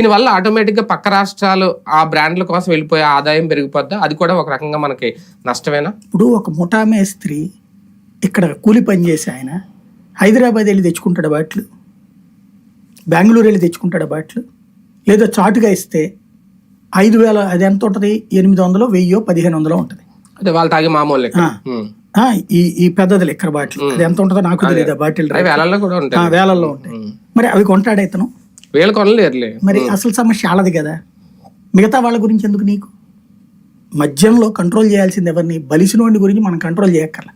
దీనివల్ల ఆటోమేటిక్ గా పక్క రాష్ట్రాలు ఆ బ్రాండ్ల కోసం వెళ్ళిపోయే ఆదాయం పెరిగిపోద్దా? అది కూడా ఒక రకంగా మనకి నష్టమేనా? ఇప్పుడు ఒక ముఠా మేస్త్రి ఇక్కడ కూలి పని చేసి ఆయన హైదరాబాద్ వెళ్ళి తెచ్చుకుంటాడు బాట్లు, బెంగళూరు వెళ్ళి తెచ్చుకుంటాడు బాట్లు, లేదా చాటుగా ఇస్తే 5,000 అది ఎంత ఉంటుంది, 800, 1000, 1500 ఉంటుంది. అదే వాళ్ళు తాగే మామూలు లెక్క. ఈ పెద్దది లెక్కర బాటిల్ అది ఎంత ఉంటుందో నాకు తెలియదు. బాటిల్ వేలల్లో కూడా ఉంటాయి, వేలల్లో ఉంటాయి. మరి అవి కొంటాడు ఇతను, వేలు కొనలేరులే. మరి అసలు సమస్య వాళ్ళది కదా. మిగతా వాళ్ళ గురించి ఎందుకు నీకు? మద్యంలో కంట్రోల్ చేయాల్సింది ఎవరిని? బలిసినోడి గురించి మనం కంట్రోల్ చేయక్కర్లా.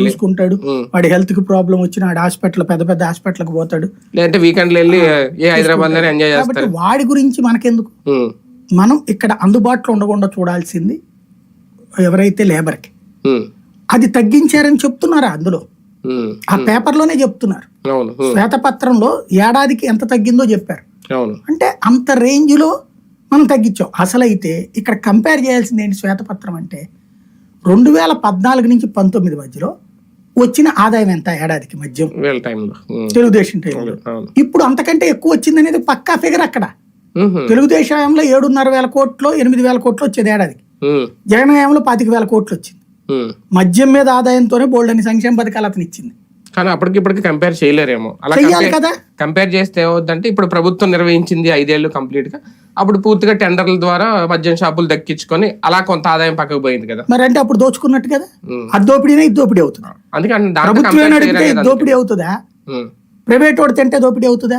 చూసుకుంటాడు, వాడి హెల్త్ కి ప్రాబ్లం వచ్చిన వాడి హాస్పిటల్, పెద్ద పెద్ద హాస్పిటల్కి పోతాడు, లేదంటే వీకెండ్ వెళ్ళి హైదరాబాద్ లో ఎంజాయ్ చేస్తాడు. కాబట్టి వాడి గురించి మనకెందుకు? మనం ఇక్కడ అందుబాటులో ఉండకుండా చూడాల్సింది ఎవరైతే లేబర్కి. అది తగ్గించారని చెప్తున్నారు అందులో, ఆ పేపర్లోనే చెప్తున్నారు. శ్వేతపత్రంలో ఏడాదికి ఎంత తగ్గిందో చెప్పారు. అంటే అంత రేంజ్ లో మనం తగ్గించాం. అసలు అయితే ఇక్కడ కంపేర్ చేయాల్సింది ఏంటి? శ్వేతపత్రం అంటే 2014 నుంచి 19 మధ్యలో వచ్చిన ఆదాయం ఎంత ఏడాదికి మద్యం తెలుగుదేశం టైంలో. ఇప్పుడు అంతకంటే ఎక్కువ వచ్చింది అనేది పక్కా ఫిగర్. అక్కడ తెలుగుదేశం హయాంలో 7,500 కోట్లు 8,000 కోట్లు వచ్చేది ఏడాదికి, జగన్ హయాంలో 25,000 కోట్లు వచ్చింది. మద్యం మీద ఆదాయంతోనే బోల్డ్ అని సంక్షేమ పథకాలు అతను ఇచ్చింది. కానీ అప్పటికిప్పటికి కంపేర్ చేయలేరేమో. అలా కదా కంపేర్ చేస్తే ఏమవుద్దంటే, ఇప్పుడు ప్రభుత్వం నిర్వహించింది 5 ఏళ్ళు కంప్లీట్ గా, అప్పుడు పూర్తిగా టెండర్ల ద్వారా మద్యం షాపులు దక్కించుకొని అలా కొంత ఆదాయం పక్కకు పోయింది కదా. మరి అంటే అప్పుడు దోచుకున్నట్టు కదా. అది దోపిడీనే, ఇది దోపిడీ అవుతుంది. అందుకని దోపిడీ అవుతుందా? ప్రైవేట్ వాడు తింటే దోపిడీ అవుతుందా?